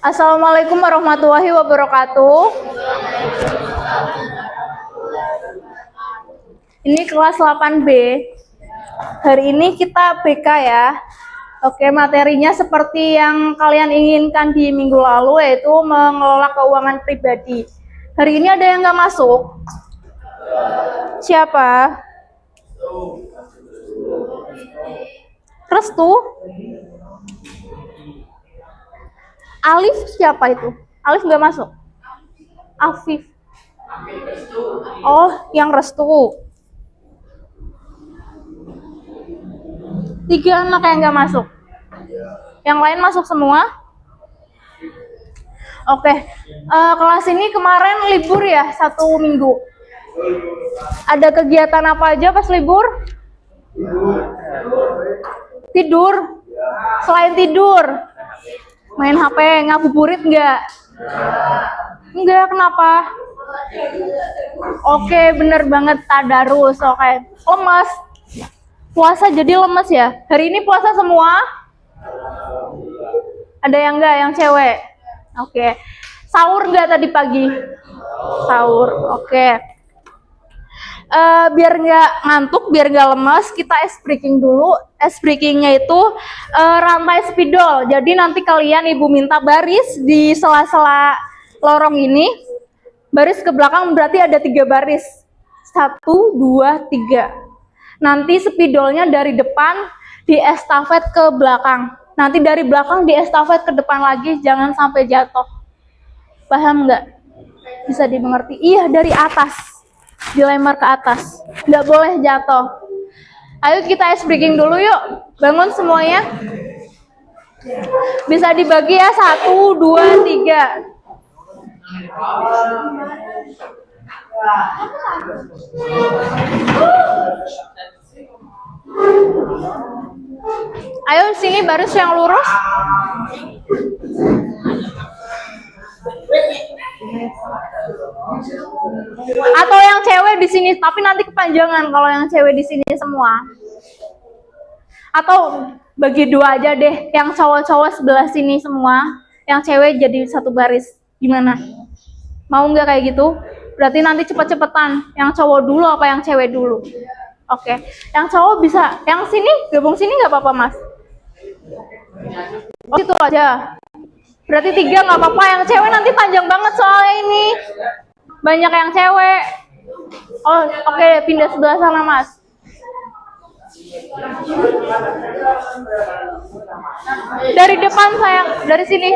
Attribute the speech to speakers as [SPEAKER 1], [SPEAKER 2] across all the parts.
[SPEAKER 1] Assalamualaikum warahmatullahi wabarakatuh. Ini kelas 8B. Hari ini kita BK ya. Oke, materinya seperti yang kalian inginkan di minggu lalu, yaitu mengelola keuangan pribadi. Hari ini ada yang nggak masuk? Siapa? Restu? Alif siapa itu? Alif nggak masuk? Afif. Oh, yang Restu. 3 anak yang nggak masuk. Yang lain masuk semua? Oke. Kelas ini kemarin libur ya, 1 minggu. Ada kegiatan apa aja pas libur? Tidur. Selain tidur, main HP, ngabuburit nggak? Enggak, kenapa? Oke, bener banget, tadarus. Oke, lemas. Puasa jadi lemes ya? Hari ini puasa semua? Ada yang enggak, yang cewek? Oke. Sahur enggak tadi pagi? Sahur, oke. Biar nggak ngantuk, biar nggak lemas, kita ice breaking dulu. Ice breakingnya itu rantai spidol. Jadi nanti kalian ibu minta baris di sela-sela lorong ini. Baris ke belakang berarti ada 3 baris. 1, 2, 3. Nanti spidolnya dari depan di estafet ke belakang. Nanti dari belakang di estafet ke depan lagi, jangan sampai jatuh. Paham nggak? Bisa dimengerti? Iya, dari atas. Dilempar ke atas. Nggak boleh jatuh. Ayo kita ice breaking dulu yuk. Bangun semuanya. Bisa dibagi ya, 1, 2, 3. Ayo sini baris yang lurus. Atau yang cewek di sini, tapi nanti kepanjangan kalau yang cewek di sini semua. Atau bagi 2 aja deh, yang cowok-cowok sebelah sini semua, yang cewek jadi 1 baris. Gimana? Mau nggak kayak gitu? Berarti nanti cepet-cepetan, yang cowok dulu apa yang cewek dulu? Oke, yang cowok bisa, yang sini, gabung sini nggak apa-apa mas? Oh, itu aja. Berarti 3 nggak apa-apa, yang cewek nanti panjang banget soalnya ini. Banyak yang cewek. Oh, oke, pindah sebelah sana mas. Dari depan sayang, dari sini.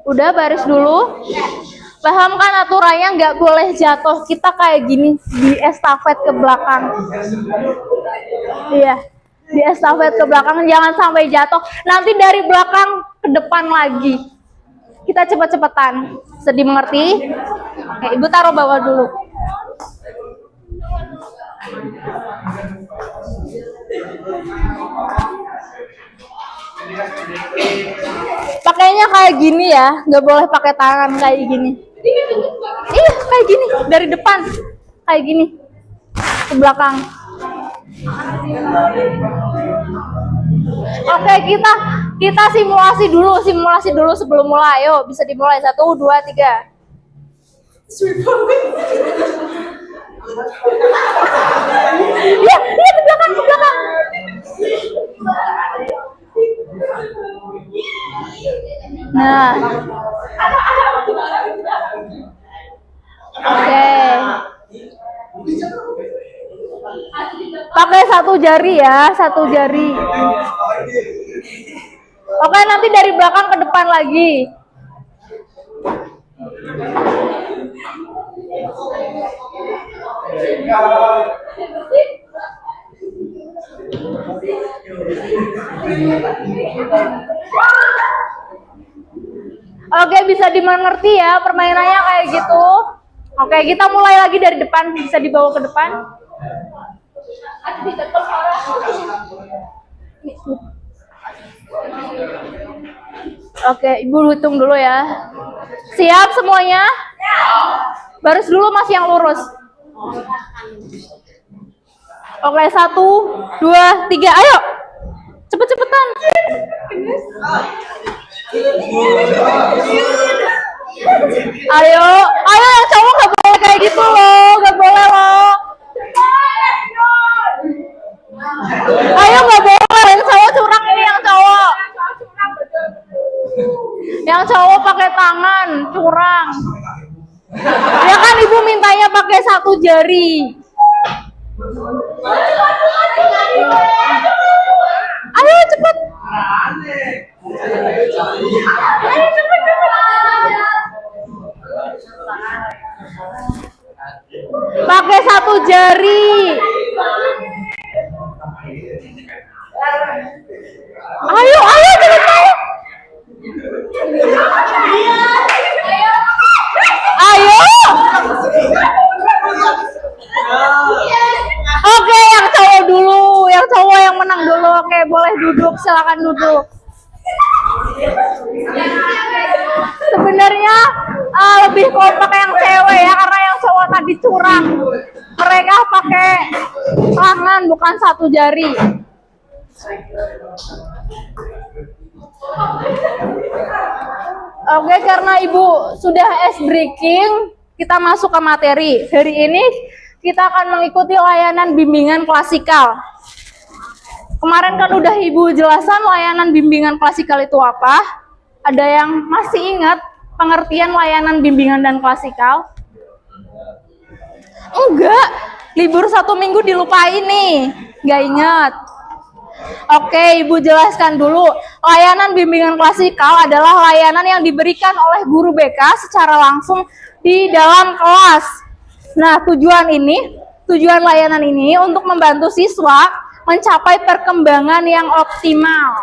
[SPEAKER 1] Udah baris dulu. Paham kan aturannya, nggak boleh jatuh. Kita kayak gini di estafet ke belakang. Iya, di estafet ke belakang, jangan sampai jatuh. Nanti dari belakang ke depan lagi. Kita cepet-cepetan. Sedih mengerti? Oke, ibu taruh bawah dulu. Pakainya kayak gini ya, nggak boleh pakai tangan kayak gini. Iya, kayak gini, dari depan, kayak gini, ke belakang. Oke, kita simulasi dulu sebelum mulai. Ayo, bisa dimulai. 1, 2, 3. Iya, ke belakang. Nah, oke. Pakai 1 jari ya, 1 jari. Oke, nanti dari belakang ke depan lagi. Oke, bisa dimengerti ya permainannya kayak gitu. Oke, kita mulai lagi dari depan, bisa dibawa ke depan. Oke, ibu hitung dulu ya. Siap semuanya? Baris dulu Mas yang lurus. Oke, 1, 2, 3, ayo. Cepet-cepetan. Ayo yang cowok nggak boleh kayak gitu loh, nggak boleh loh. Ayo nggak boleh, yang cowok curang ini yang cowok. Yang cowok pakai tangan, curang. Ya kan ibu mintanya pakai 1 jari. Ayo cepet. Ayo cepet. Pakai 1 jari. Ayo cepet ayo. Ayo. Oke, yang cowok dulu, yang cowok yang menang dulu. Oke, boleh duduk, silakan duduk. Sebenarnya lebih kompak yang cewek ya, karena yang cowok tadi curang. Mereka pakai tangan bukan 1 jari. Oke, karena ibu sudah ice breaking, kita masuk ke materi. Hari ini kita akan mengikuti layanan bimbingan klasikal. Kemarin kan udah ibu jelasan layanan bimbingan klasikal itu apa. Ada yang masih ingat pengertian layanan bimbingan dan klasikal? Enggak, libur 1 minggu dilupain nih, nggak ingat. Oke, ibu jelaskan dulu. Layanan bimbingan klasikal adalah layanan yang diberikan oleh guru BK secara langsung di dalam kelas. Nah, tujuan layanan ini untuk membantu siswa mencapai perkembangan yang optimal.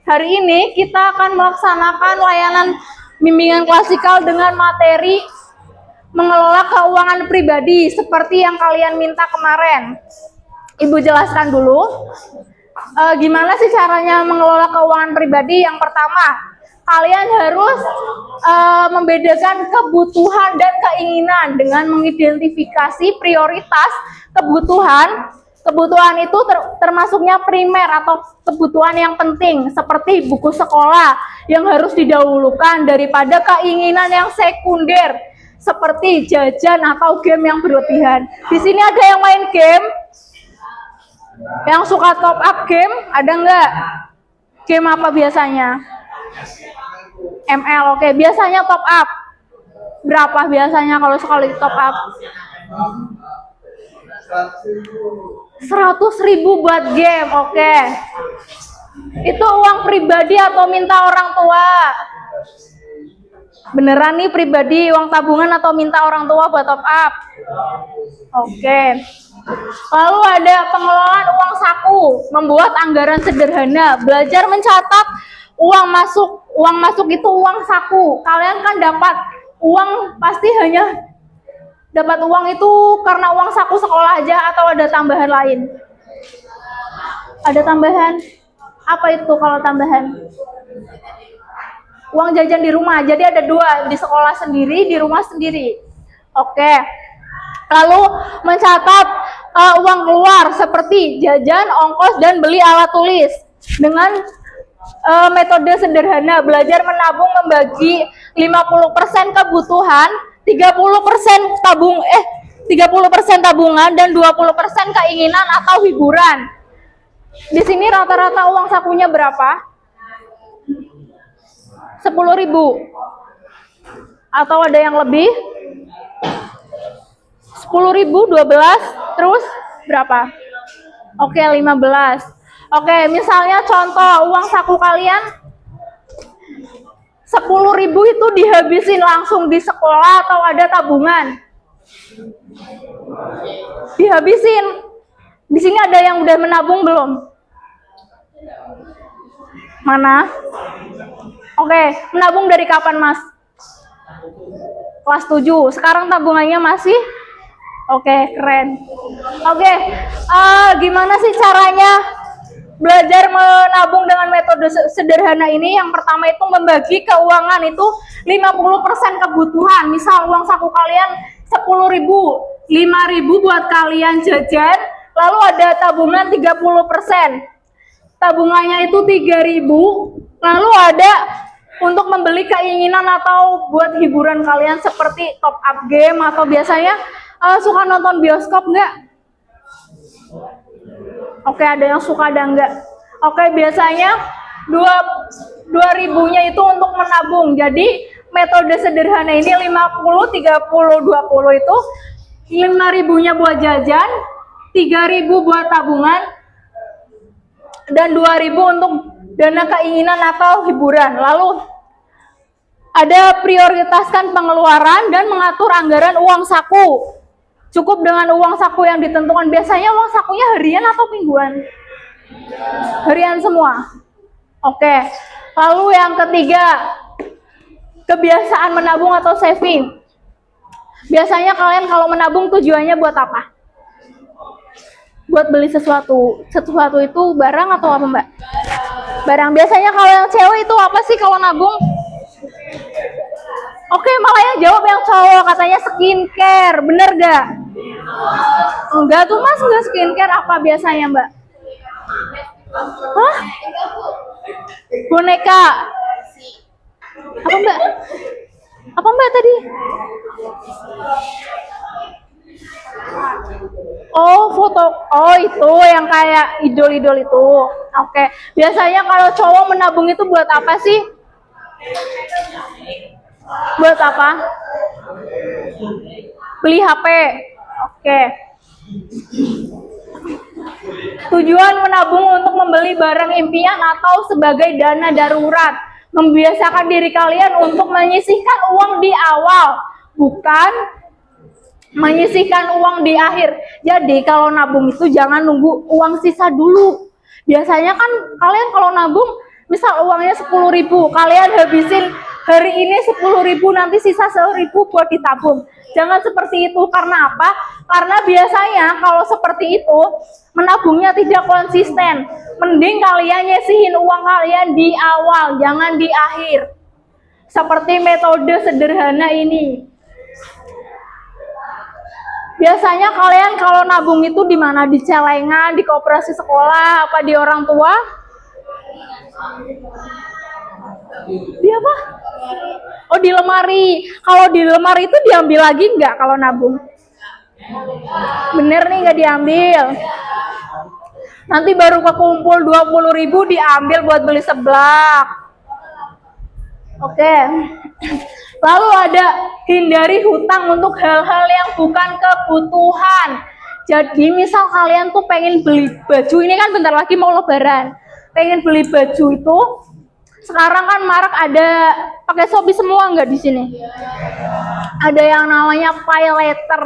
[SPEAKER 1] Hari ini kita akan melaksanakan layanan bimbingan klasikal dengan materi mengelola keuangan pribadi seperti yang kalian minta kemarin. Ibu jelaskan dulu. Gimana sih caranya mengelola keuangan pribadi? Yang pertama, kalian harus membedakan kebutuhan dan keinginan dengan mengidentifikasi prioritas kebutuhan. Kebutuhan itu termasuknya primer atau kebutuhan yang penting, seperti buku sekolah yang harus didahulukan daripada keinginan yang sekunder, seperti jajan atau game yang berlebihan. Di sini ada yang main game? Yang suka top up game, ada nggak? Game apa biasanya? ML, oke. Biasanya top up berapa biasanya kalau sekali top up? 100.000 buat game, oke. Itu uang pribadi atau minta orang tua? Beneran nih pribadi, uang tabungan atau minta orang tua buat top up? Oke. Lalu ada pengelolaan uang saku, membuat anggaran sederhana, belajar mencatat uang masuk. Uang masuk itu uang saku. Kalian kan dapat uang, pasti hanya dapat uang itu karena uang saku sekolah aja atau ada tambahan lain? Ada tambahan? Apa itu kalau tambahan? Uang jajan di rumah, jadi ada 2, di sekolah sendiri, di rumah sendiri. Oke. Lalu mencatat uang keluar seperti jajan, ongkos, dan beli alat tulis. Dengan metode sederhana, belajar menabung, membagi 50% kebutuhan, 30% tabungan, dan 20% keinginan atau hiburan. Di sini rata-rata uang sakunya berapa? 10.000. Atau ada yang lebih? 10.000, 12, terus berapa? Oke, 15. Oke, misalnya contoh uang saku kalian 10.000 itu dihabisin langsung di sekolah atau ada tabungan? Dihabisin. Di sini ada yang udah menabung belum? Mana? Oke, menabung dari kapan, Mas? Kelas 7. Sekarang tabungannya masih? Oke, keren. Oke, gimana sih caranya belajar menabung dengan metode sederhana ini? Yang pertama itu membagi keuangan itu 50% kebutuhan. Misal uang saku kalian 10.000, 5.000 buat kalian jajan, lalu ada tabungan 30%. Tabungannya itu 3.000, lalu ada untuk membeli keinginan atau buat hiburan kalian seperti top up game atau biasanya suka nonton bioskop nggak? Oke, ada yang suka, ada enggak. Oke, biasanya 2.000-nya itu untuk menabung. Jadi metode sederhana ini 50, 30, 20 itu 5.000-nya buat jajan, 3.000 buat tabungan, dan 2.000 untuk dana keinginan atau hiburan. Lalu ada prioritaskan pengeluaran dan mengatur anggaran uang saku. Cukup dengan uang saku yang ditentukan. Biasanya uang sakunya harian atau mingguan? Harian semua. Oke. Lalu yang ketiga, kebiasaan menabung atau saving. Biasanya kalian kalau menabung tujuannya buat apa? Buat beli sesuatu. Sesuatu itu barang atau apa, Mbak? Barang. Biasanya kalau yang cewek itu apa sih kalau nabung? Oke, malah yang jawab yang cowok katanya skincare. Bener gak? Enggak tuh Mas, enggak skincare. Apa biasanya, Mbak? Hah? Boneka. Apa, Mbak? Apa, Mbak, tadi? Oh, foto. Oh, itu yang kayak idol-idol itu. Oke. Biasanya kalau cowok menabung itu buat apa sih? Buat apa? Beli HP. Oke. Tujuan menabung untuk membeli barang impian atau sebagai dana darurat. Membiasakan diri kalian untuk menyisihkan uang di awal, bukan menyisihkan uang di akhir. Jadi kalau nabung itu jangan nunggu uang sisa dulu. Biasanya kan kalian kalau nabung, misal uangnya 10.000, kalian habisin hari ini 10.000, nanti sisa 1.000 buat ditabung. Jangan seperti itu. Karena apa? Karena biasanya kalau seperti itu menabungnya tidak konsisten. Mending kalian nyisihin uang kalian di awal, jangan di akhir. Seperti metode sederhana ini. Biasanya kalian kalau nabung itu di mana? Di celengan, di koperasi sekolah, apa di orang tua? Di apa? Oh, di lemari. Kalau di lemari itu diambil lagi nggak kalau nabung? Bener nih, nggak diambil. Nanti baru kekumpul 20.000 diambil buat beli seblak. Oke. Lalu ada hindari hutang untuk hal-hal yang bukan kebutuhan. Jadi misal kalian tuh pengen beli baju, ini kan bentar lagi mau lebaran. Pengen beli baju itu, sekarang kan marak ada pakai Shopee semua nggak di sini? Ada yang namanya pay letter.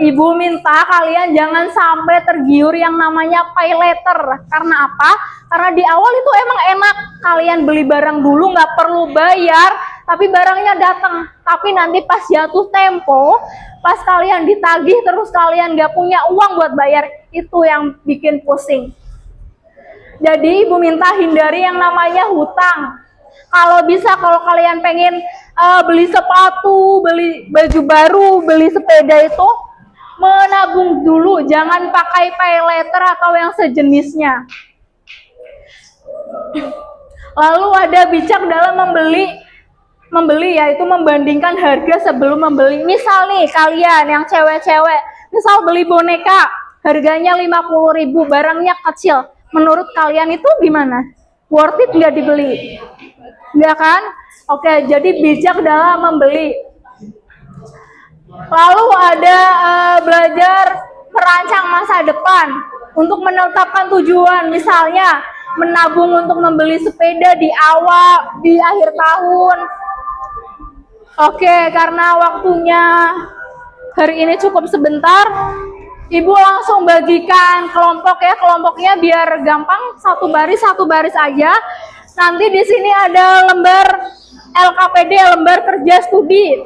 [SPEAKER 1] Ibu minta kalian jangan sampai tergiur yang namanya pay letter. Karena apa? Karena di awal itu emang enak, kalian beli barang dulu nggak perlu bayar, tapi barangnya datang. Tapi nanti pas jatuh tempo, pas kalian ditagih terus kalian nggak punya uang buat bayar, itu yang bikin pusing. Jadi ibu minta hindari yang namanya hutang. Kalau bisa, kalau kalian pengen beli sepatu, beli baju baru, beli sepeda itu, menabung dulu, jangan pakai pay letter atau yang sejenisnya. Lalu ada bijak dalam membeli yaitu membandingkan harga sebelum membeli. Misal nih kalian yang cewek-cewek, misal beli boneka, harganya 50.000, barangnya kecil. Menurut kalian itu gimana? Worth it nggak dibeli? Nggak kan? Oke, jadi bijak dalam membeli. Lalu ada belajar merancang masa depan untuk menetapkan tujuan. Misalnya menabung untuk membeli sepeda di akhir tahun. Oke, karena waktunya hari ini cukup sebentar, Ibu langsung bagikan kelompok ya, kelompoknya biar gampang, satu baris aja. Nanti di sini ada lembar LKPD, lembar kerja studi.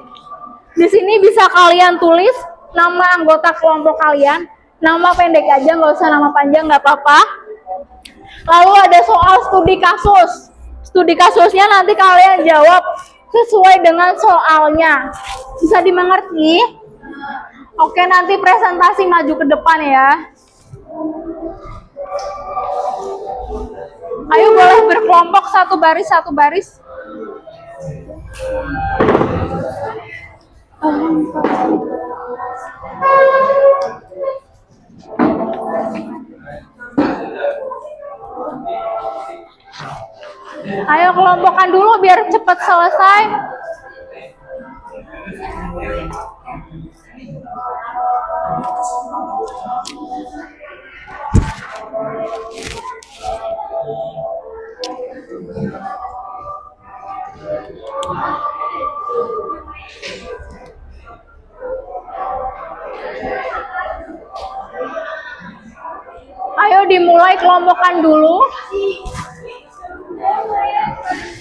[SPEAKER 1] Di sini bisa kalian tulis nama anggota kelompok kalian, nama pendek aja, nggak usah nama panjang, nggak apa-apa. Lalu ada soal studi kasus. Studi kasusnya nanti kalian jawab sesuai dengan soalnya. Bisa dimengerti? Oke, nanti presentasi maju ke depan ya. Ayo boleh berkelompok satu baris satu baris. Ayo kelompokkan dulu biar cepat selesai. Ayo dimulai kelompokkan dulu.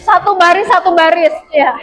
[SPEAKER 1] Satu baris ya.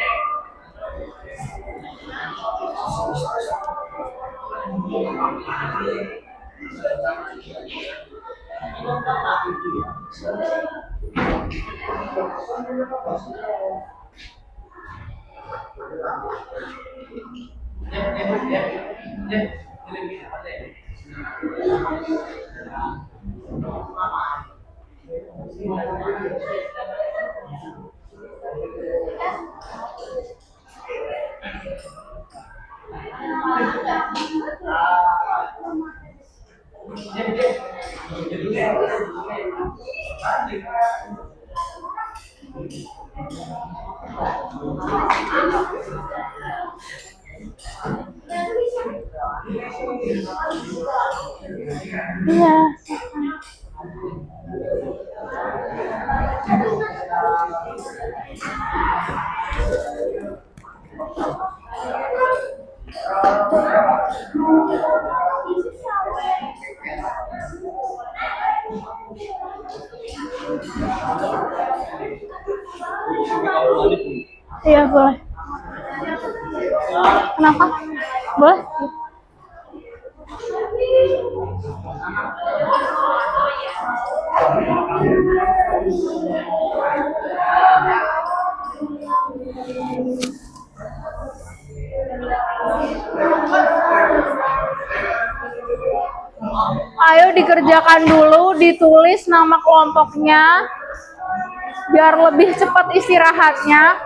[SPEAKER 1] Iya. Iya boleh. Kenapa? Boleh? Ayo dikerjakan dulu, ditulis nama kelompoknya biar lebih cepat istirahatnya.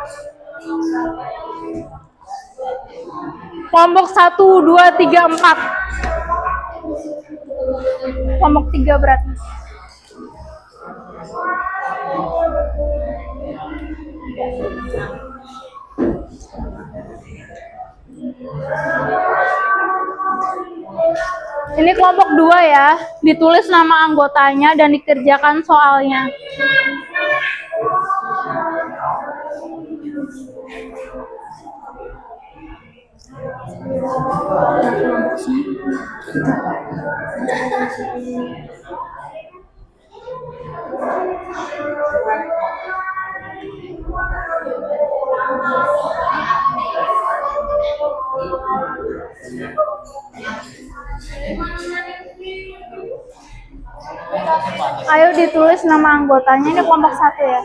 [SPEAKER 1] Kelompok 1, 2, 3, 4. Kelompok 3 berarti. Ini kelompok 2 ya, ditulis nama anggotanya dan dikerjakan soalnya. Ayo ditulis nama anggotanya, ini kelompok 1 ya.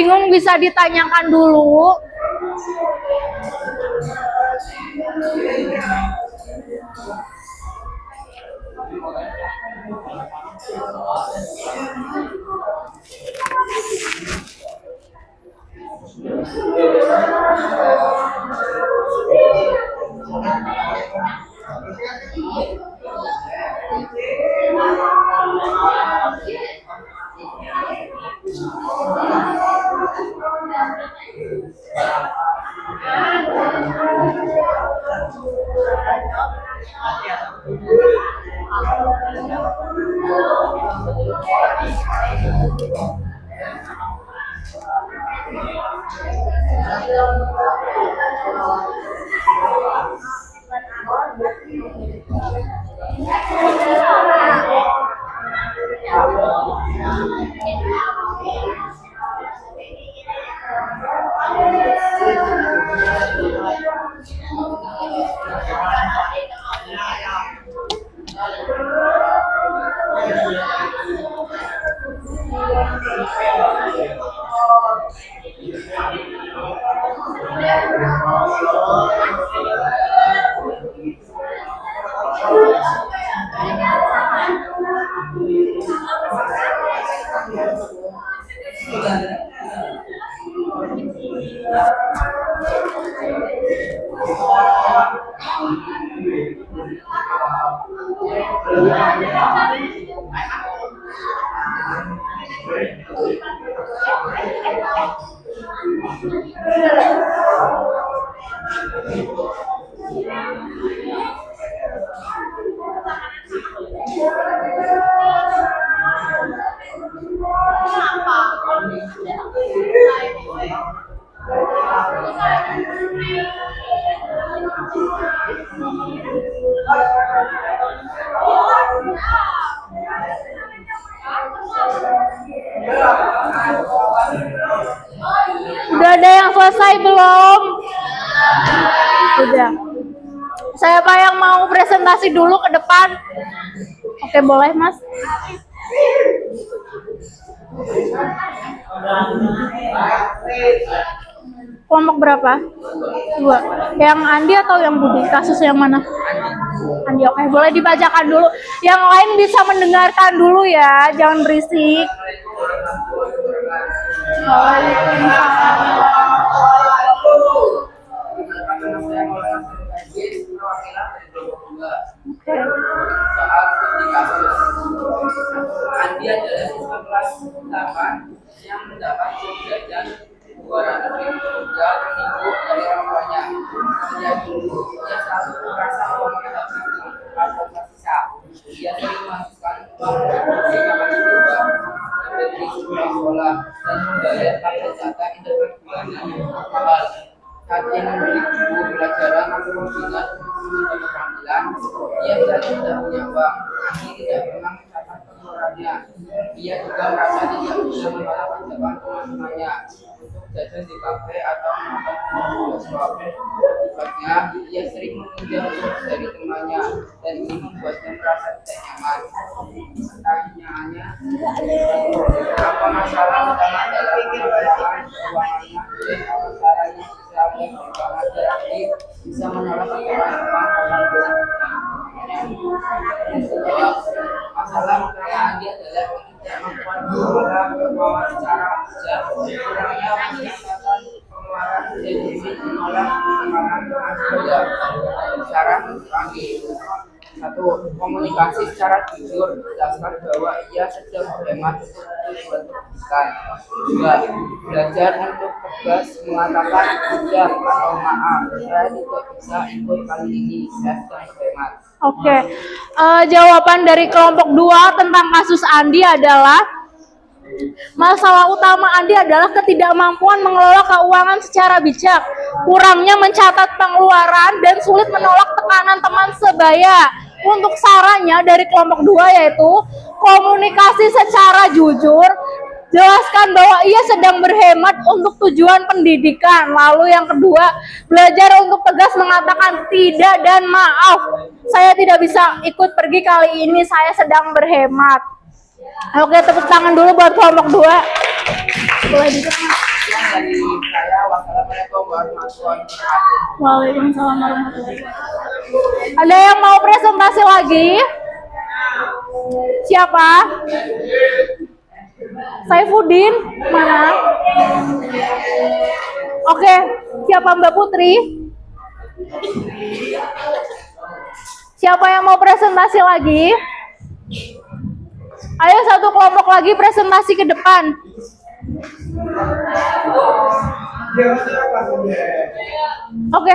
[SPEAKER 1] bingung bisa ditanyakan dulu. Udah ada yang selesai belum? Udah. Siapa yang mau presentasi dulu ke depan? Oke, boleh, Mas. Kelompok berapa? 2. Yang Andi atau yang Budi? Kasus yang mana? Andi, oke. Boleh dibacakan dulu. Yang lain bisa mendengarkan dulu ya, jangan berisik. Oke.
[SPEAKER 2] Andi adalah siswa kelas 8 yang mendapat jajan 200.000 rupiah per minggu dari orang tuanya. Sejak dulu ia selalu merasa menghadapi rasa sisa. Ia sering menghabiskan uang produksi kapan juga membeli sekolah dan membayar paket jatah internet bulanan yang mahal. Saat ia membeli buku pelajaran atau membina keterampilan, ia tidak punya uang. Andi tidak pernah mencatat pengeluarannya. Ia juga merasa tidak bisa menolak ajakan teman-temannya untuk jajan di kafe atau menonton bioskop. Akibatnya, ia sering meminjam uang dari temannya dan ini membuatnya merasa tidak nyaman. Pertanyaannya, apa masalah utama dalam pengelolaan keuangannya dan apa caranya sosialnya berubah agar Andi bisa menolak ajakan teman-temannya? Masalah utama Andi adalah tidak membuat pengelolaan secara bijak, kurangnya pendapatan pengeluaran dan demi menolak perkembangan juga. Cara mengurangi: 1. Komunikasi secara jujur, jelaskan bahwa ia sedang berhemat untuk tujuan pendidikan. 2. Belajar untuk tegas mengatakan tidak atau maaf, saya tidak bisa ikut kali ini, saya sedang berhemat.
[SPEAKER 1] Oke. Jawaban dari kelompok 2 tentang kasus Andi adalah masalah utama Andi adalah ketidakmampuan mengelola keuangan secara bijak, kurangnya mencatat pengeluaran, dan sulit menolak tekanan teman sebaya. Untuk sarannya dari kelompok 2 yaitu komunikasi secara jujur, jelaskan bahwa ia sedang berhemat untuk tujuan pendidikan. Lalu yang kedua, belajar untuk tegas mengatakan tidak dan maaf. Saya tidak bisa ikut pergi kali ini, saya sedang berhemat. Oke, tepuk tangan dulu buat kelompok 2. Boleh didengar.
[SPEAKER 2] warahmatullahi wabarakatuh.
[SPEAKER 1] Waalaikumsalam warahmatullahi wabarakatuh. Ada yang mau presentasi lagi? Siapa? Saifuddin? Mana? Oke, siapa Mbak Putri? Siapa yang mau presentasi lagi? Ayo satu kelompok lagi presentasi ke depan. Oke,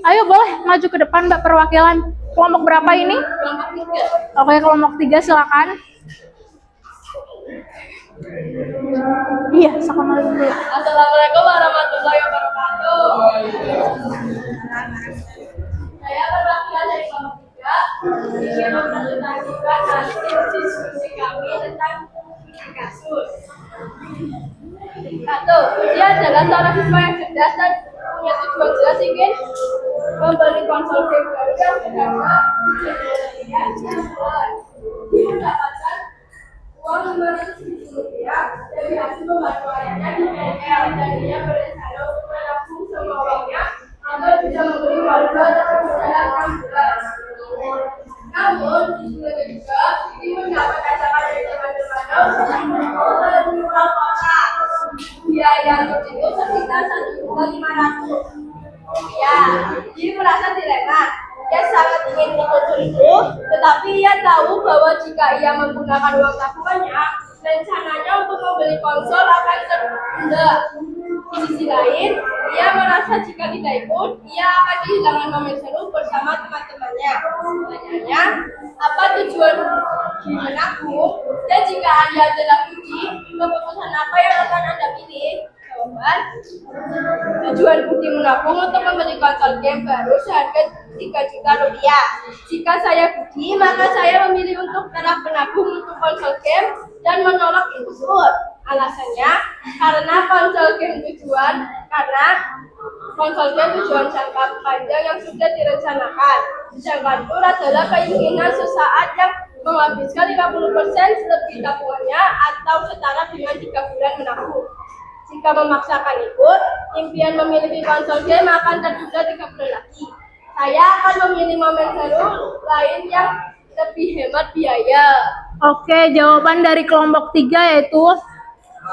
[SPEAKER 1] ayo boleh maju ke depan Mbak perwakilan. Kelompok berapa ini?
[SPEAKER 3] Kelompok 3.
[SPEAKER 1] Oke, kelompok 3 silakan. Iya, assalamualaikum dulu.
[SPEAKER 3] Assalamualaikum warahmatullahi wabarakatuh. Saya perwakilan dari kelompok 3 ingin mempresentasikan hasil diskusi kami tentang kasus. Satu, dia adalah seorang siswa yang cerdas dan punya tujuan jelas ingin membeli konsol game baru yang berharga mendapatkan uang Rp500.000 dari hasil membantu ayahnya di bengkel dan dia berencana untuk menabung semua uangnya agar bisa membeli konsol dalam berjalan 6 bulan. Namun, juga ini mendapat ajakan dari teman-teman untuk pulang kota. Biaya untuk itu sekitar Rp1.500.000. Ya, dia merasa dilema. Ia sangat ingin mengonsol itu, tetapi ia tahu bahwa jika ia menggunakan uang tabungannya, rencananya untuk membeli konsol akan tertunda. Di sisi lain, ia merasa jika tidak ikut, ia akan kehilangan momen seru bersama teman-temannya. Pertanyaannya, apa tujuan menabung? Dan jika Anda adalah Budi, keputusan apa yang akan Anda pilih? Jawaban, tujuan Budi menabung untuk membeli konsol game baru seharga Rp3 juta. Jika saya Budi, maka saya memilih untuk tetap menabung untuk konsol game dan menolak ikut. Alasannya, karena konsol game tujuan jangka panjang yang sudah direncanakan. Sedangkan tur adalah keinginan sesaat yang menghabiskan 50% lebih tabungannya atau setara dengan 3 bulan menabung. Jika memaksakan ikut, impian memiliki konsol game akan tertunda 3 bulan lagi. Saya akan memilih momen seru lain yang lebih hemat biaya.
[SPEAKER 1] Oke, jawaban dari kelompok 3 yaitu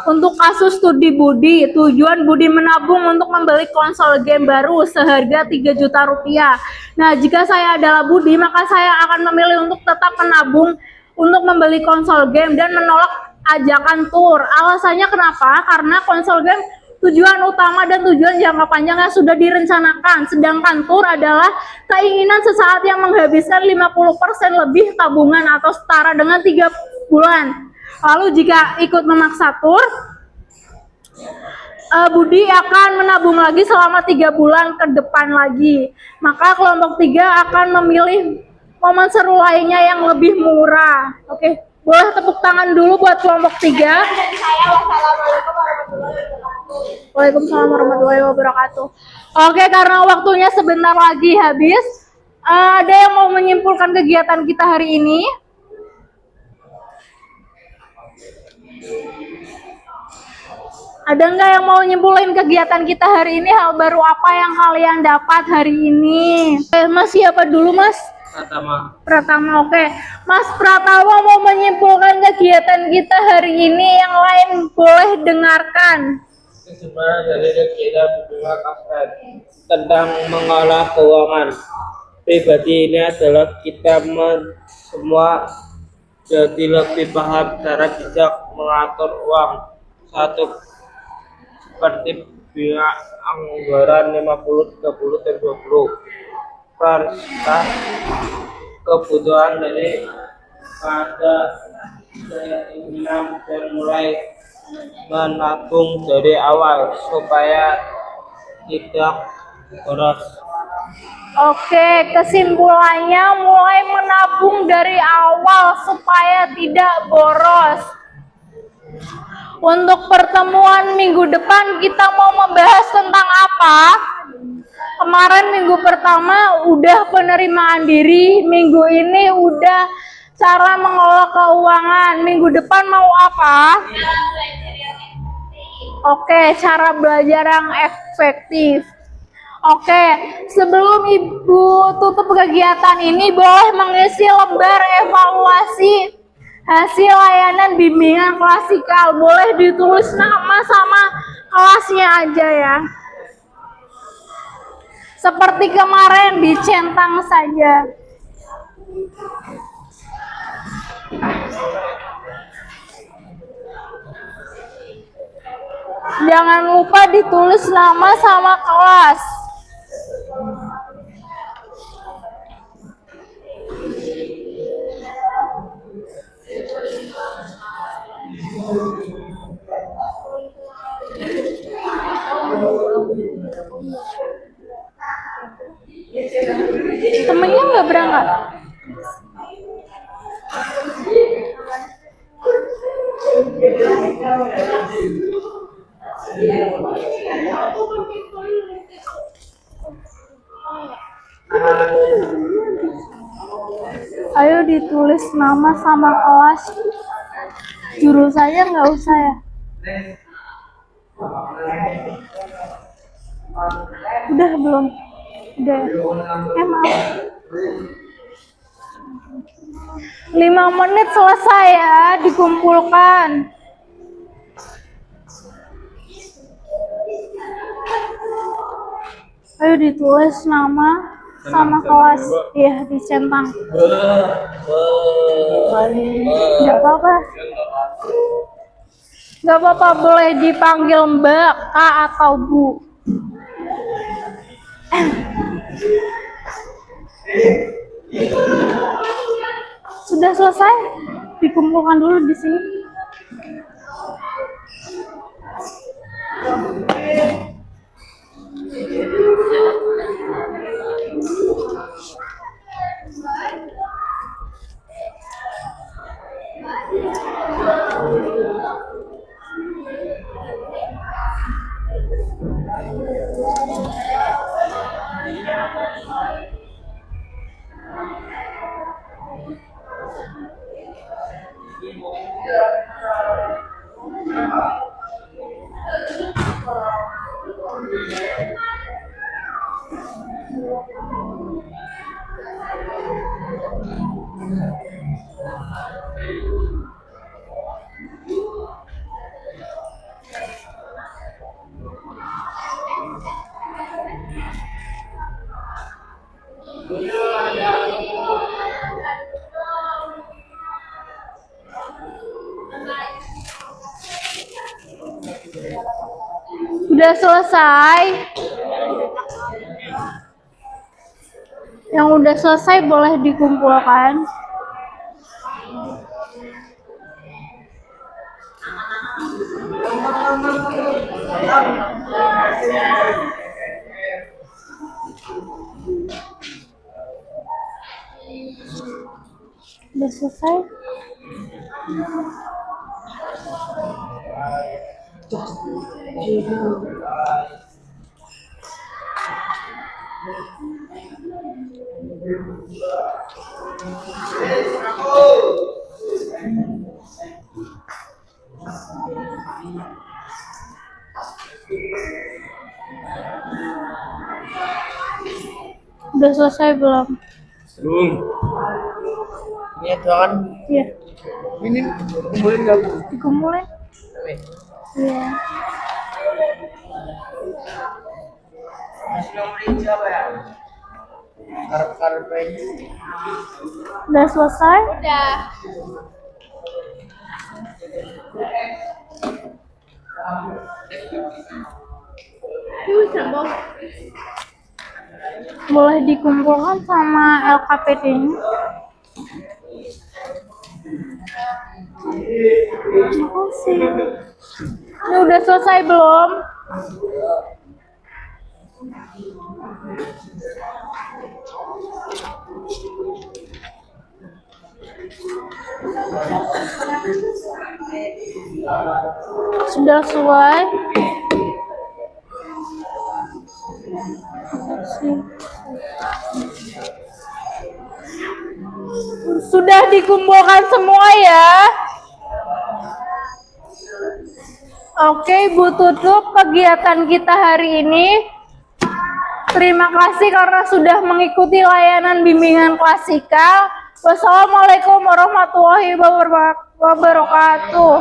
[SPEAKER 1] untuk kasus studi Budi, tujuan Budi menabung untuk membeli konsol game baru seharga Rp3 juta. Nah, jika saya adalah Budi, maka saya akan memilih untuk tetap menabung untuk membeli konsol game dan menolak ajakan tur. Alasannya kenapa? Karena konsol game tujuan utama dan tujuan jangka panjangnya sudah direncanakan, sedangkan tur adalah keinginan sesaat yang menghabiskan 50% lebih tabungan atau setara dengan 3 bulan. Lalu jika ikut memaksa tur, Budi akan menabung lagi selama 3 bulan ke depan lagi. Maka kelompok 3 akan memilih momen seru lainnya yang lebih murah. Oke, boleh tepuk tangan dulu buat kelompok 3.
[SPEAKER 3] Dari saya, wassalamualaikum warahmatullahi wabarakatuh.
[SPEAKER 1] Waalaikumsalam warahmatullahi wabarakatuh. Oke, karena waktunya sebentar lagi habis, ada yang mau menyimpulkan kegiatan kita hari ini? Ada nggak yang mau nyimpulin kegiatan kita hari ini? Hal baru apa yang kalian dapat hari ini? Mas siapa dulu Mas? Pratama, oke. Mas Pratama mau menyimpulkan kegiatan kita hari ini, yang lain boleh dengarkan.
[SPEAKER 4] Sebenarnya dari kita berdua kasus tentang mengolah keuangan pribadi ini adalah kita semua jadi lebih paham cara bijak mengatur uang. Satu, seperti biaya anggaran 50, 30, dan 20. Perintah kebutuhan dari pada keinginan dan mulai menabung dari awal supaya tidak boros.
[SPEAKER 1] Oke, kesimpulannya mulai menabung dari awal supaya tidak boros. Untuk pertemuan minggu depan kita mau membahas tentang apa? Kemarin minggu pertama udah penerimaan diri, minggu ini udah cara mengelola keuangan. Minggu depan mau apa? Oke, cara belajar yang efektif. Oke, sebelum Ibu tutup kegiatan ini, boleh mengisi lembar evaluasi hasil layanan bimbingan klasikal. Boleh ditulis nama sama kelasnya aja ya. Seperti kemarin, dicentang saja. Jangan lupa ditulis nama sama kelas. Temennya nggak berangkat? Ayo ditulis nama sama kelas. Jurusannya nggak usah ya. Udah belum? Udah. Maaf. 5 menit selesai ya, dikumpulkan. Ayo ditulis nama sama kelas. Iya, dicentang. Gak apa-apa. Gak apa-apa, boleh dipanggil Mbak, Kak, atau Bu. Sudah selesai? Dikumpulkan dulu di sini. Sudah selesai? Yang udah selesai boleh dikumpulkan. Udah selesai? Udah selesai belum?
[SPEAKER 4] Belum. Ini kan?
[SPEAKER 1] Iya.
[SPEAKER 4] Ini kumpulin nggak Bu?
[SPEAKER 1] Dikumpulin? Iya.
[SPEAKER 4] Nomor siapa ya? Karep-karep.
[SPEAKER 1] Udah selesai?
[SPEAKER 3] Udah.
[SPEAKER 1] Boleh dikumpulkan sama LKPD-nya. Makasih. Ini udah selesai belum? Sudah selesai? Sudah dikumpulkan semua ya? Oke, Ibu tutup kegiatan kita hari ini. Terima kasih karena sudah mengikuti layanan bimbingan klasikal. Wassalamualaikum warahmatullahi wabarakatuh.